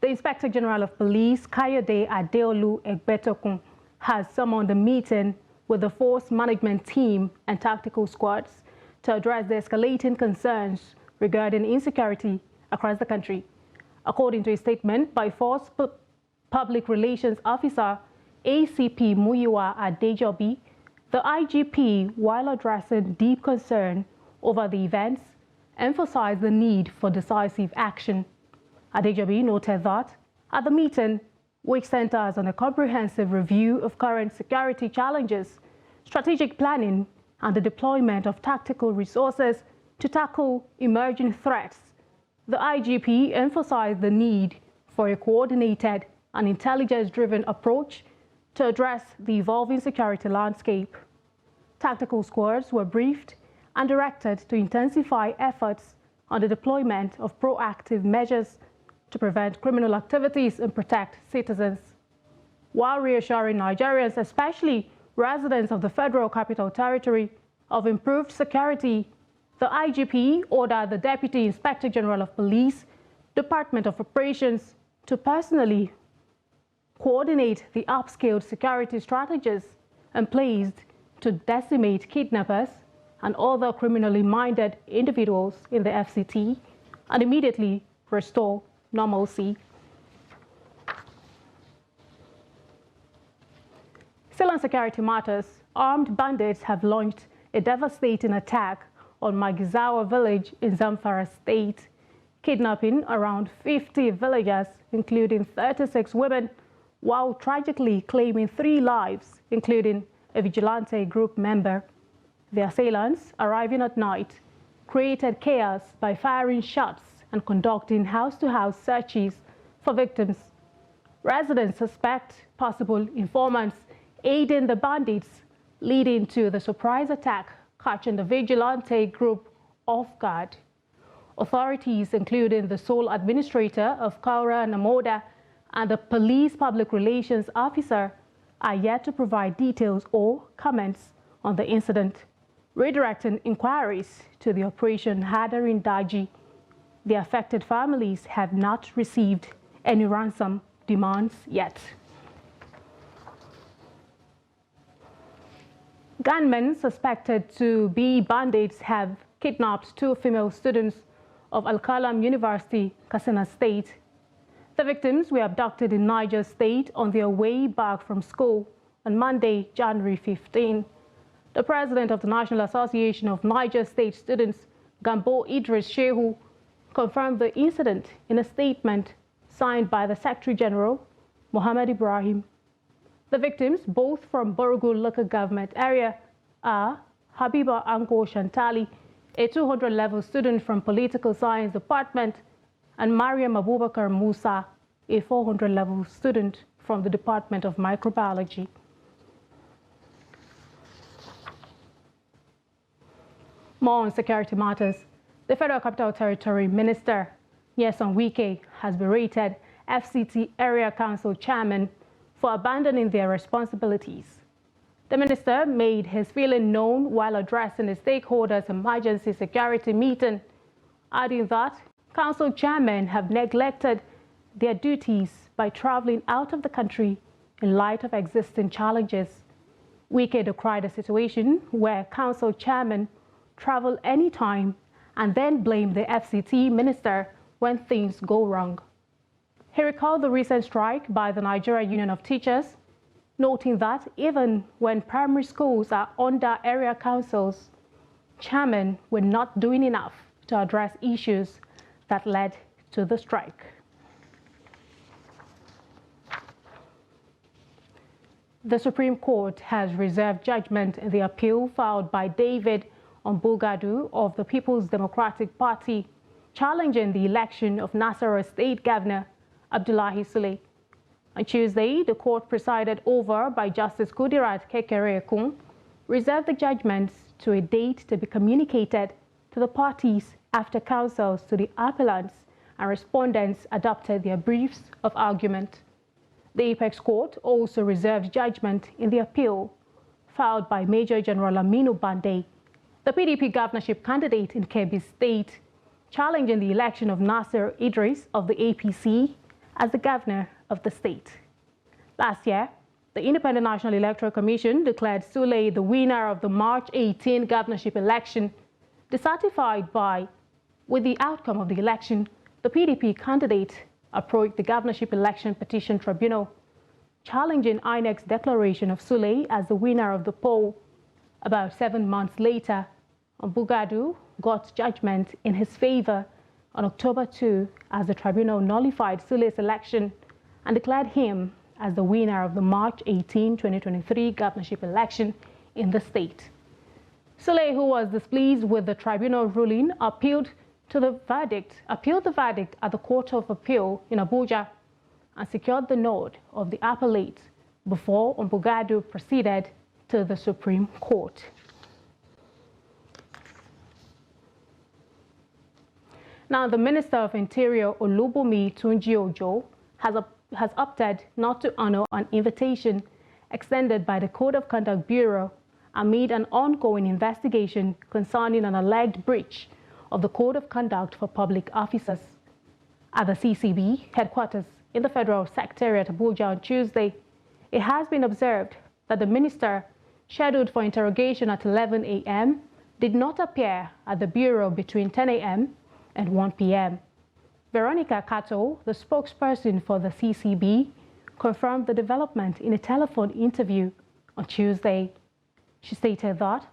The Inspector General of Police, Kayode Adeolu Egbetokun, has summoned a meeting with the force management team and tactical squads to address the escalating concerns regarding insecurity across the country. According to a statement by Force Public Relations Officer ACP Muyiwa Adejobi, the IGP, while addressing deep concern over the events, emphasized the need for decisive action. Adejobi noted that at the meeting, which centers on a comprehensive review of current security challenges, strategic planning, and the deployment of tactical resources to tackle emerging threats, the IGP emphasized the need for a coordinated and intelligence-driven approach to address the evolving security landscape. Tactical squads were briefed and directed to intensify efforts on the deployment of proactive measures to prevent criminal activities and protect citizens. While reassuring Nigerians, especially residents of the Federal Capital Territory, of improved security, the IGP ordered the Deputy Inspector General of Police, Department of Operations, to personally coordinate the upscaled security strategies and placed to decimate kidnappers and other criminally minded individuals in the FCT and immediately restore normalcy. Still on security matters, armed bandits have launched a devastating attack on Magizawa village in Zamfara state, kidnapping around 50 villagers, including 36 women, while tragically claiming 3 lives, including a vigilante group member. The assailants, arriving at night, created chaos by firing shots and conducting house-to-house searches for victims. Residents suspect possible informants aiding the bandits, leading to the surprise attack, catching the vigilante group off guard. Authorities, including the sole administrator of Kaura Namoda and the police public relations officer, are yet to provide details or comments on the incident, redirecting inquiries to the Operation Hadarin Daji. The affected families have not received any ransom demands yet. Gunmen suspected to be bandits have kidnapped 2 female students of Al-Kalam University, Katsina State. The victims were abducted in Niger State on their way back from school on Monday, January 15. The president of the National Association of Niger State Students, Gambo Idris Shehu, confirmed the incident in a statement signed by the Secretary General, Mohammed Ibrahim. The victims, both from Borgu local government area, are Habiba Ango Shantali, a 200-level student from Political Science Department, and Mariam Abubakar Musa, a 400-level student from the Department of Microbiology. More on security matters. The Federal Capital Territory Minister, Nyesom Wike, has berated FCT Area Council chairmen for abandoning their responsibilities. The minister made his feeling known while addressing the stakeholders' emergency security meeting, adding that council chairmen have neglected their duties by traveling out of the country in light of existing challenges. Wike decried a situation where council chairmen travel anytime and then blame the FCT minister when things go wrong. He recalled the recent strike by the Nigeria Union of Teachers, noting that even when primary schools are under area councils, chairmen were not doing enough to address issues that led to the strike. The Supreme Court has reserved judgment in the appeal filed by David Ombugadu of the People's Democratic Party, challenging the election of Nasarawa State Governor Abdullahi Sule. On Tuesday, the court, presided over by Justice Kudirat Kekere-Ekun, reserved the judgments to a date to be communicated to the parties after counsels to the appellants and respondents adopted their briefs of argument. The Apex Court also reserved judgment in the appeal filed by Major General Aminu Bande, the PDP governorship candidate in Kebbi State, challenging the election of Nasir Idris of the APC as the governor of the state. Last year, the Independent National Electoral Commission declared Sule the winner of the March 18 governorship election. Dissatisfied with the outcome of the election, the PDP candidate approached the governorship election petition tribunal, challenging INEC's declaration of Sule as the winner of the poll. About 7 months later, Mbugadu got judgment in his favor on October 2 as the tribunal nullified Sule's election and declared him as the winner of the March 18, 2023 governorship election in the state. Sule, who was displeased with the tribunal ruling, appealed the verdict at the Court of Appeal in Abuja and secured the nod of the appellate before Mbugadu proceeded to the Supreme Court. Now, the Minister of Interior, Olubunmi Tunji-Ojo, has opted not to honor an invitation extended by the Code of Conduct Bureau amid an ongoing investigation concerning an alleged breach of the Code of Conduct for Public Officers. At the CCB headquarters in the Federal Secretariat Abuja on Tuesday, it has been observed that the minister, scheduled for interrogation at 11 a.m., did not appear at the Bureau between 10 a.m. and 1 p.m. Veronica Kato, the spokesperson for the CCB, confirmed the development in a telephone interview on Tuesday. She stated that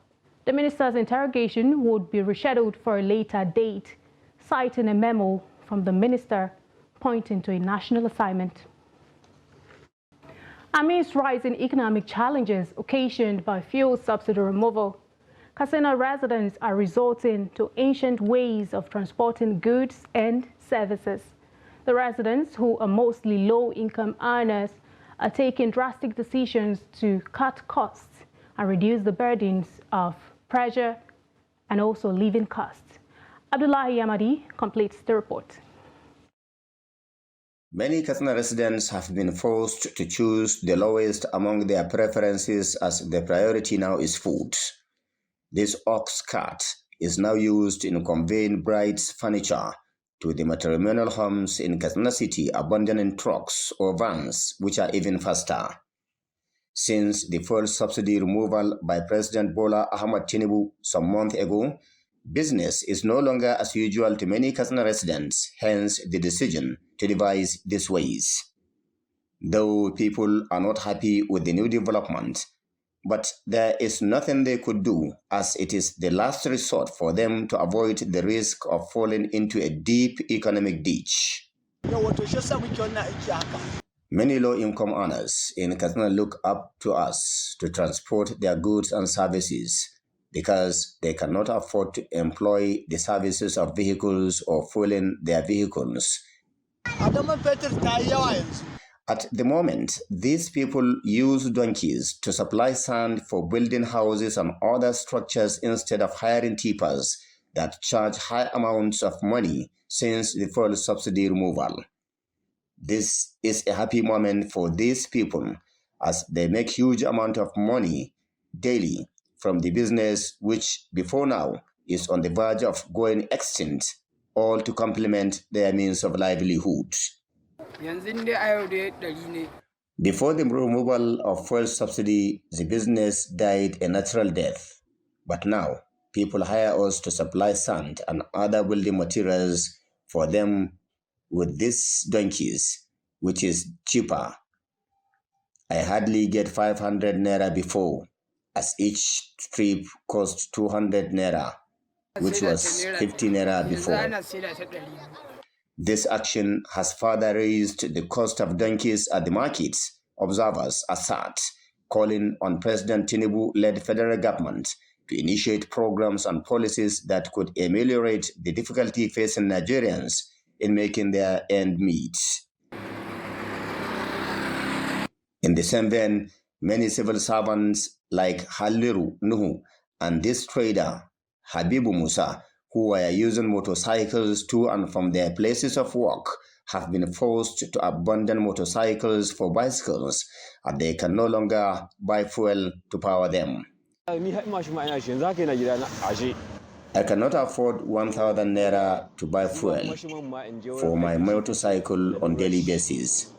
the minister's interrogation would be rescheduled for a later date, citing a memo from the minister pointing to a national assignment. Amidst rising economic challenges occasioned by fuel subsidy removal, Katsina residents are resorting to ancient ways of transporting goods and services. The residents, who are mostly low-income earners, are taking drastic decisions to cut costs and reduce the burdens of pressure and also living costs. Abdullahi Yamadi completes the report. Many Katsina residents have been forced to choose the lowest among their preferences as the priority now is food. This ox cart is now used in conveying bride's furniture to the matrimonial homes in Katsina City, abandoning trucks or vans, which are even faster. Since the fuel subsidy removal by President Bola Ahmed Tinubu some month ago, business is no longer as usual to many Katsina residents, hence the decision to devise these ways. Though people are not happy with the new development, but there is nothing they could do, as it is the last resort for them to avoid the risk of falling into a deep economic ditch. Many low-income earners in Katsina look up to us to transport their goods and services because they cannot afford to employ the services of vehicles or fueling their vehicles. At the moment, these people use donkeys to supply sand for building houses and other structures instead of hiring tippers that charge high amounts of money since the fuel subsidy removal. This is a happy moment for these people as they make huge amount of money daily from the business which before now is on the verge of going extinct, all to complement their means of livelihood. Before the removal of fuel subsidy, the business died a natural death. But now, people hire us to supply sand and other building materials for them with these donkeys, which is cheaper. I hardly get 500 naira before, as each trip cost 200 naira, which was 50 naira before. This action has further raised the cost of donkeys at the markets, observers assert, calling on President Tinubu-led federal government to initiate programs and policies that could ameliorate the difficulty facing Nigerians in making their end meet. In the same vein, many civil servants like Haliru Nuhu and this trader, Habibu Musa, who were using motorcycles to and from their places of work, have been forced to abandon motorcycles for bicycles, and they can no longer buy fuel to power them. I cannot afford 1,000 naira to buy fuel for my motorcycle on daily basis.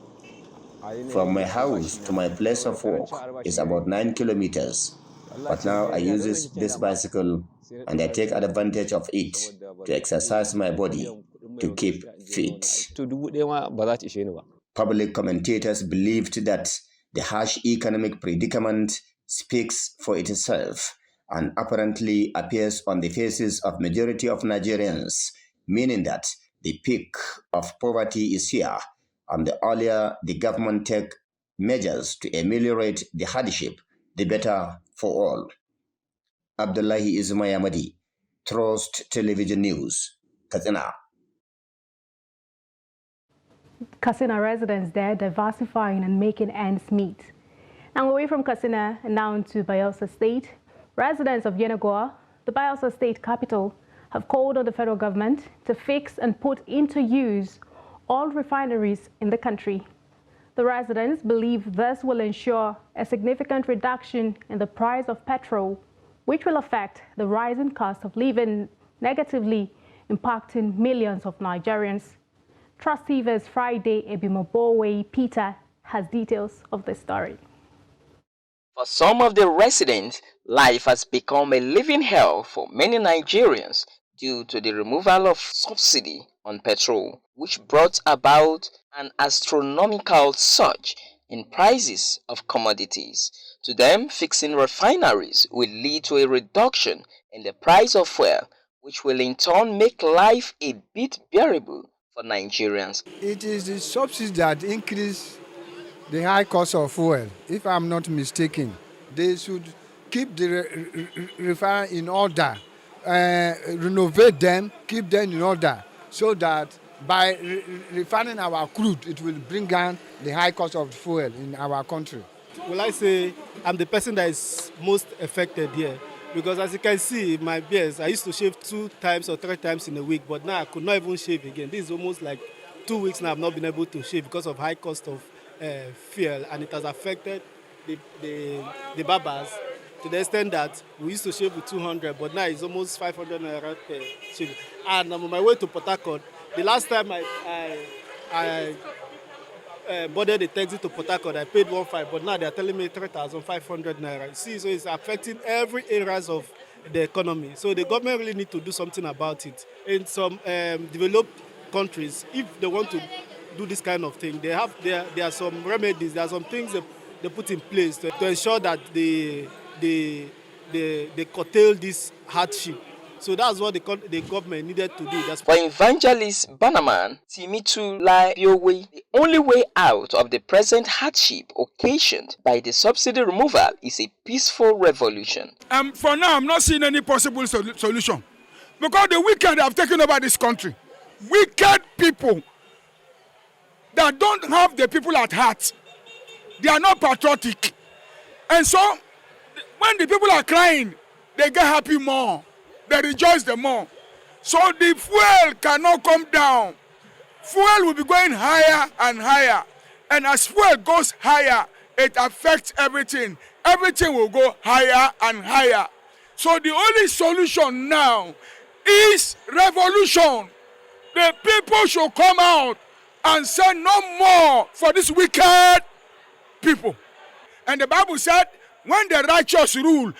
From my house to my place of work is about 9 kilometers, but now I use this bicycle and I take advantage of it to exercise my body to keep fit. Public commentators believed that the harsh economic predicament speaks for itself and apparently appears on the faces of majority of Nigerians, meaning that the peak of poverty is here, and the earlier the government take measures to ameliorate the hardship, the better for all. Abdullahi Ismayamadi, Trust Television News, Katsina. Katsina residents there diversifying and making ends meet. Now away from Katsina and now to Bayelsa State, residents of Yenagoa, the Bayelsa State capital, have called on the federal government to fix and put into use all refineries in the country. The residents believe this will ensure a significant reduction in the price of petrol, which will affect the rising cost of living, negatively impacting millions of Nigerians. Trust TV's Friday Ebimobowe Peter has details of the story. For some of the residents, life has become a living hell for many Nigerians due to the removal of subsidy on petrol, which brought about an astronomical surge in prices of commodities. To them, fixing refineries will lead to a reduction in the price of fuel, which will in turn make life a bit bearable for Nigerians. It is the subsidy that increase the high cost of fuel. If I'm not mistaken, they should keep the refinery in order, renovate them, keep them in order, so that by refining our crude, it will bring down the high cost of fuel in our country. Well, I say I'm the person that is most affected here. Because as you can see, my beards, I used to shave 2 times or 3 times in a week, but now I could not even shave again. This is almost like 2 weeks now I've not been able to shave because of high cost of fuel, and it has affected the barbers to the extent that we used to shave with 200, but now it's almost 500 naira per shave. And I'm on my way to Port Harcourt. The last time I boarded the taxi to Port Harcourt, I paid 1,500, but now they're telling me 3,500 naira. See, so it's affecting every areas of the economy. So the government really need to do something about it. In some developed countries, if they want to do this kind of thing, there are some remedies, there are some things they put in place to ensure that they curtail this hardship. So that's what the government needed to do. For evangelist Banaman Timitu Labiowe, the only way out of the present hardship occasioned by the subsidy removal is a peaceful revolution. For now, I'm not seeing any possible solution. Because the wicked have taken over this country. Wicked people that don't have the people at heart. They are not patriotic. And so, when the people are crying, they get happy more. They rejoice the more. So the fuel cannot come down. Fuel will be going higher and higher. And as fuel goes higher, it affects everything. Everything will go higher and higher. So the only solution now is revolution. The people should come out and say no more for this wicked people. And the Bible said, when the righteous rule,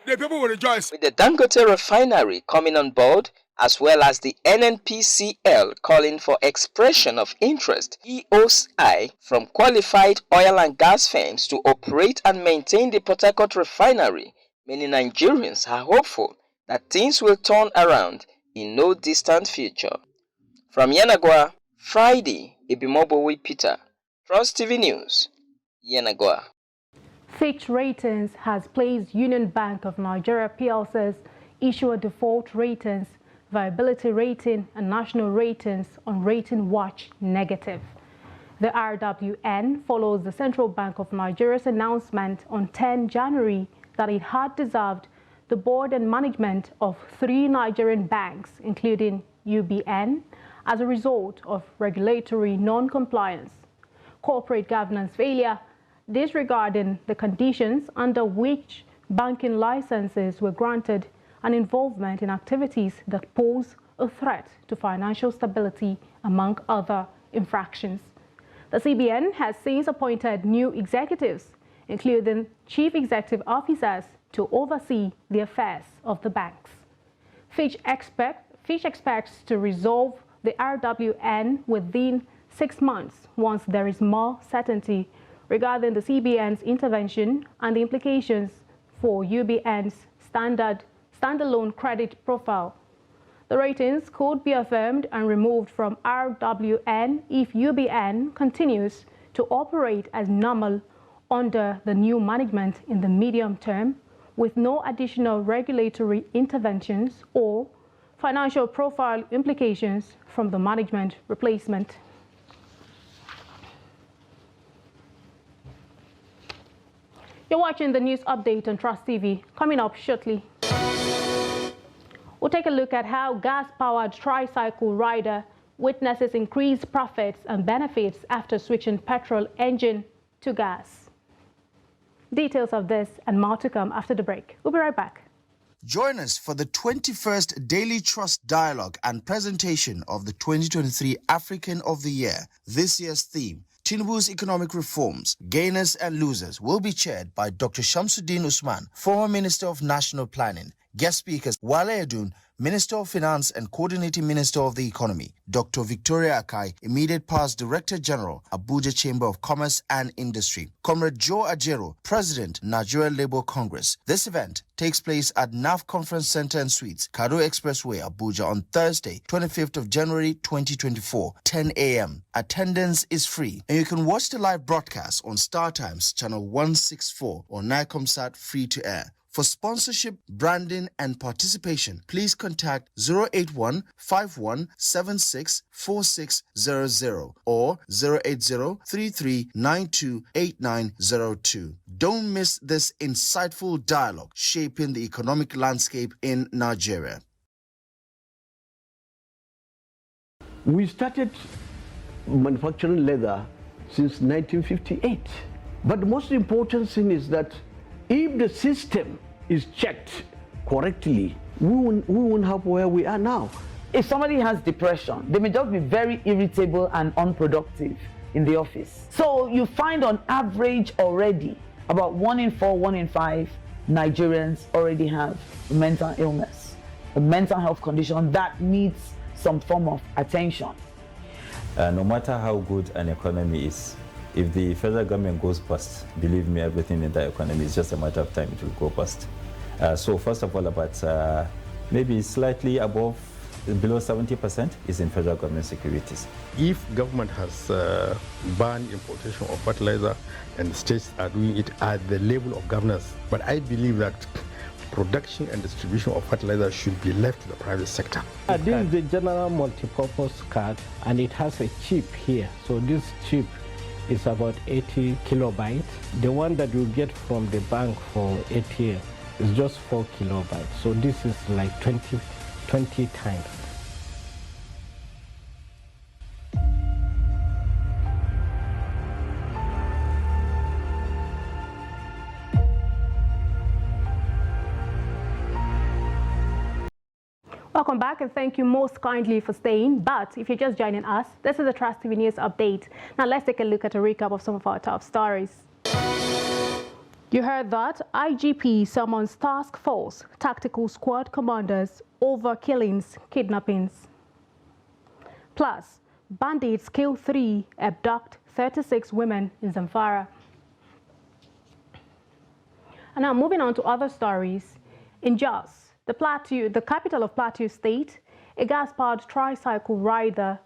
the people will rejoice. With the Dangote refinery coming on board, as well as the NNPCL calling for expression of interest, EOCI from qualified oil and gas firms to operate and maintain the Port Harcourt refinery, many Nigerians are hopeful that things will turn around in no distant future. From Yenagoa, Friday, Ebimobowe Peter, Trust TV News, Yenagoa. Fitch Ratings has placed Union Bank of Nigeria PLC's issuer default ratings, viability rating and national ratings on Rating Watch negative. The RWN follows the Central Bank of Nigeria's announcement on 10 January that it had dissolved the board and management of 3 Nigerian banks, including UBN, as a result of regulatory non-compliance, corporate governance failure, disregarding the conditions under which banking licenses were granted, and involvement in activities that pose a threat to financial stability, among other infractions. The CBN has since appointed new executives, including chief executive officers, to oversee the affairs of the banks. Fitch expects to resolve the RWN within 6 months once there is more certainty regarding the CBN's intervention and the implications for UBN's standalone credit profile. The ratings could be affirmed and removed from RWN if UBN continues to operate as normal under the new management in the medium term, with no additional regulatory interventions or financial profile implications from the management replacement. You're watching the news update on Trust TV. Coming up shortly, we'll take a look at how gas-powered tricycle rider witnesses increased profits and benefits after switching petrol engine to gas. Details of this and more to come after the break. We'll be right back. Join us for the 21st Daily Trust Dialogue and presentation of the 2023 African of the Year. This year's theme, Tinubu's economic reforms, gainers and losers, will be chaired by Dr. Shamsuddin Usman, former Minister of National Planning. Guest speakers, Wale Edun, Minister of Finance and Coordinating Minister of the Economy, Dr. Victoria Akai, Immediate Past Director General, Abuja Chamber of Commerce and Industry, Comrade Joe Ajero, President, Nigeria Labour Congress. This event takes place at NAF Conference Center and Suites, Kado Expressway, Abuja on Thursday, 25th of January 2024, 10 a.m. Attendance is free, and you can watch the live broadcast on Star Times, Channel 164 or Nicomsat free to air. For sponsorship, branding, and participation, please contact 081 5176 4600 or 080 3392 8902. Don't miss this insightful dialogue shaping the economic landscape in Nigeria. We started manufacturing leather since 1958. But the most important thing is that if the system is checked correctly, we won't have where we are now. If somebody has depression, they may just be very irritable and unproductive in the office. So you find on average already about 1 in 4, 1 in 5 Nigerians already have mental illness, a mental health condition that needs some form of attention. No matter how good an economy is, if the federal government goes bust, believe me, everything in the economy is just a matter of time it will go bust. So first of all, about maybe slightly above, below 70% is in federal government securities. If government has banned importation of fertilizer and states are doing it at the level of governance, but I believe that production and distribution of fertilizer should be left to the private sector. This is the general multi-purpose card, and it has a chip here. So this chip is about 80 kilobytes. The one that you get from the bank for ATM is just 4 kilobytes. So this is like 20 times. Welcome back, and thank you most kindly for staying. But if you're just joining us, this is the Trust TV News Update. Now let's take a look at a recap of some of our top stories. You heard that IGP summons task force, tactical squad commanders over killings, kidnappings. Plus, bandits kill 3, abduct 36 women in Zamfara. And now moving on to other stories. In Jos, the capital of Plateau State, a gas-powered tricycle rider,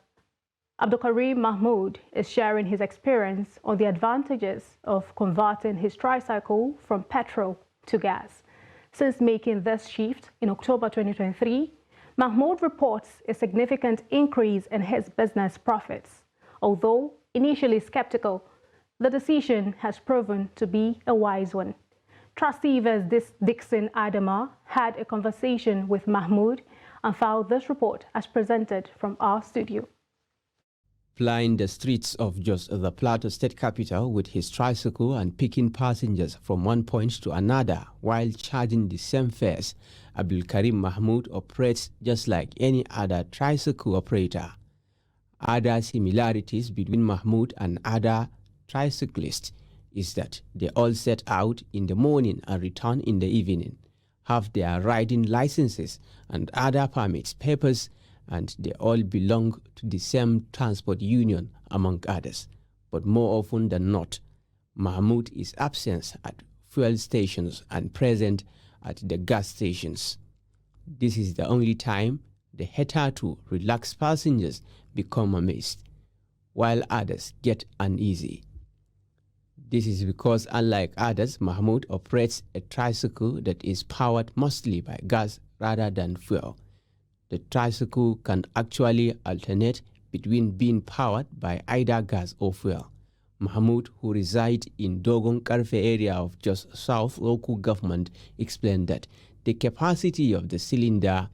Abdulkarim Mahmoud, is sharing his experience on the advantages of converting his tricycle from petrol to gas. Since making this shift in October 2023, Mahmoud reports a significant increase in his business profits. Although initially skeptical, the decision has proven to be a wise one. Trust TV's Dixon Adama had a conversation with Mahmoud and filed this report as presented from our studio. plying the streets of Jos, the Plateau state capital, with his tricycle and picking passengers from one point to another while charging the same fares. Abdul Karim Mahmoud operates just like any other tricycle operator. Other similarities between Mahmoud and other tricyclists is that they all set out in the morning and return in the evening, have their riding licenses and other permits papers, and they all belong to the same transport union, among others. But more often than not, Mahmoud is absent at fuel stations and present at the gas stations. This is the only time the hitherto relaxed passengers become amazed, while others get uneasy. This is because, unlike others, Mahmoud operates a tricycle that is powered mostly by gas rather than fuel. The tricycle can actually alternate between being powered by either gas or fuel. Mahmoud, who resides in Dogon Karfe area of Jos South local government, explained that the capacity of the cylinder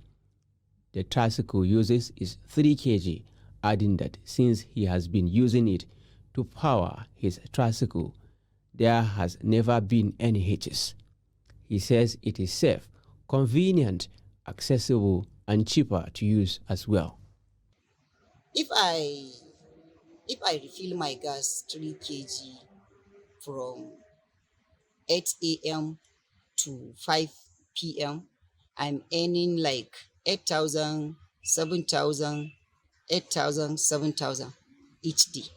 the tricycle uses is 3 kg, adding that since he has been using it to power his tricycle, there has never been any hitches. He says it is safe, convenient, accessible, and cheaper to use as well. If I refill my gas 3 kg from 8 a.m. to 5 p.m., I'm earning like 8,000, 7,000, 8,000, 7,000 each day.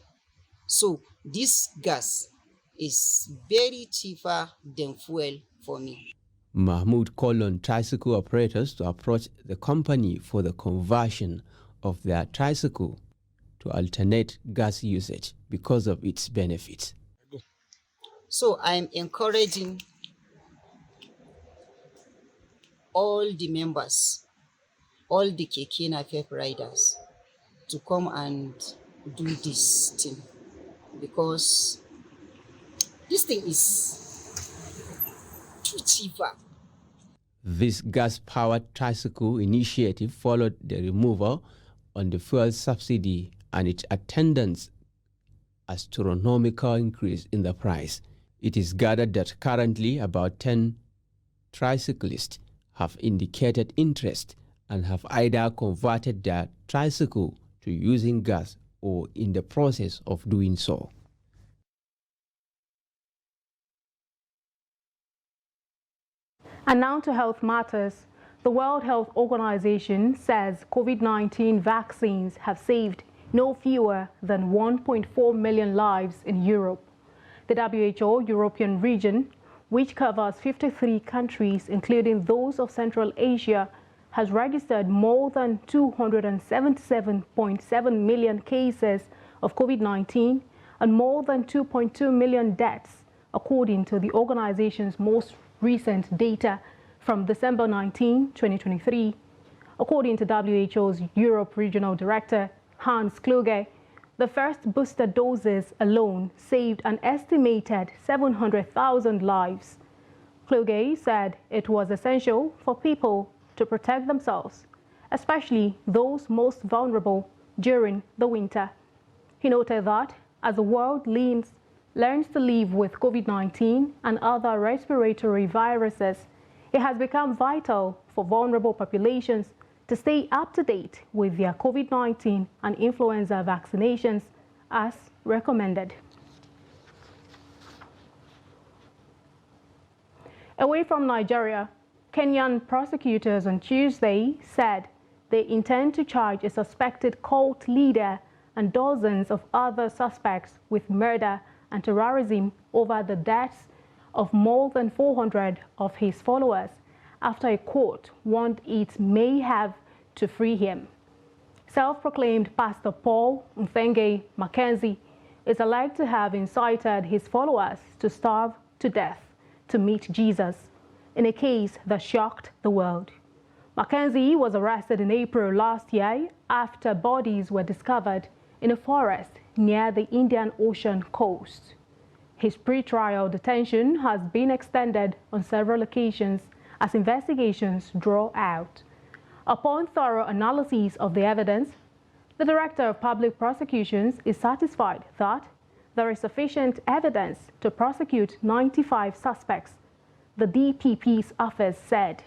So this gas is very cheaper than fuel for me. Mahmoud called on tricycle operators to approach the company for the conversion of their tricycle to alternate gas usage because of its benefits. So I'm encouraging all the members, all the keke napep riders to come and do this thing, because this thing is too cheaper. This gas-powered tricycle initiative followed the removal on the fuel subsidy and its attendant astronomical increase in the price. It is gathered that currently about 10 tricyclists have indicated interest and have either converted their tricycle to using gas or in the process of doing so. And now to health matters. The World Health Organization says COVID-19 vaccines have saved no fewer than 1.4 million lives in Europe. The WHO European region, which covers 53 countries, including those of Central Asia, has registered more than 277.7 million cases of COVID-19 and more than 2.2 million deaths, according to the organization's most recent data from December 19, 2023. According to WHO's Europe Regional Director, Hans Kluge, the first booster doses alone saved an estimated 700,000 lives. Kluge said it was essential for people to protect themselves, especially those most vulnerable during the winter. He noted that as the world learns to live with COVID-19 and other respiratory viruses, it has become vital for vulnerable populations to stay up to date with their COVID-19 and influenza vaccinations as recommended. Away from Nigeria, Kenyan prosecutors on Tuesday said they intend to charge a suspected cult leader and dozens of other suspects with murder and terrorism over the deaths of more than 400 of his followers after a court warned it may have to free him. Self-proclaimed Pastor Paul Mfenge Mackenzie is alleged to have incited his followers to starve to death to meet Jesus in a case that shocked the world. Mackenzie was arrested in April last year after bodies were discovered in a forest near the Indian Ocean coast. His pre-trial detention has been extended on several occasions as investigations draw out. Upon thorough analysis of the evidence, The Director of Public Prosecutions is satisfied that there is sufficient evidence to prosecute 95 suspects, the DPP's office said.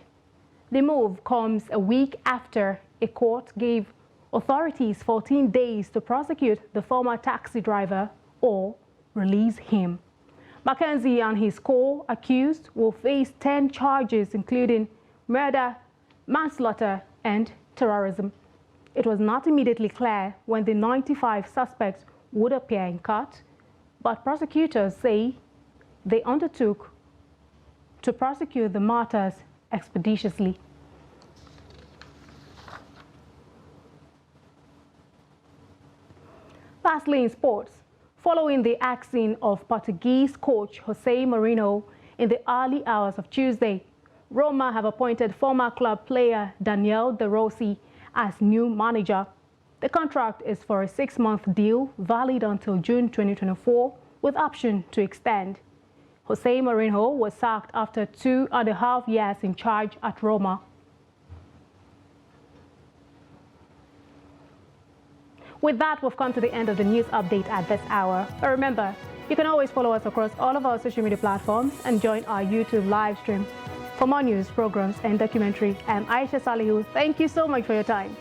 The move comes a week after a court gave authorities 14 days to prosecute the former taxi driver or release him. Mackenzie and his co-accused will face 10 charges, including murder, manslaughter, and terrorism. It was not immediately clear when the 95 suspects would appear in court, but prosecutors say they undertook to prosecute the matters expeditiously. Lastly, in sports, following the axing of Portuguese coach Jose Mourinho in the early hours of Tuesday, Roma have appointed former club player Daniel De Rossi as new manager. The contract is for a 6-month deal valid until June 2024 with option to extend. Jose Mourinho was sacked after 2.5 years in charge at Roma. With that, we've come to the end of the news update at this hour. But remember, you can always follow us across all of our social media platforms and join our YouTube live stream. For more news, programs, and documentary, I'm Aisha Salihu. Thank you so much for your time.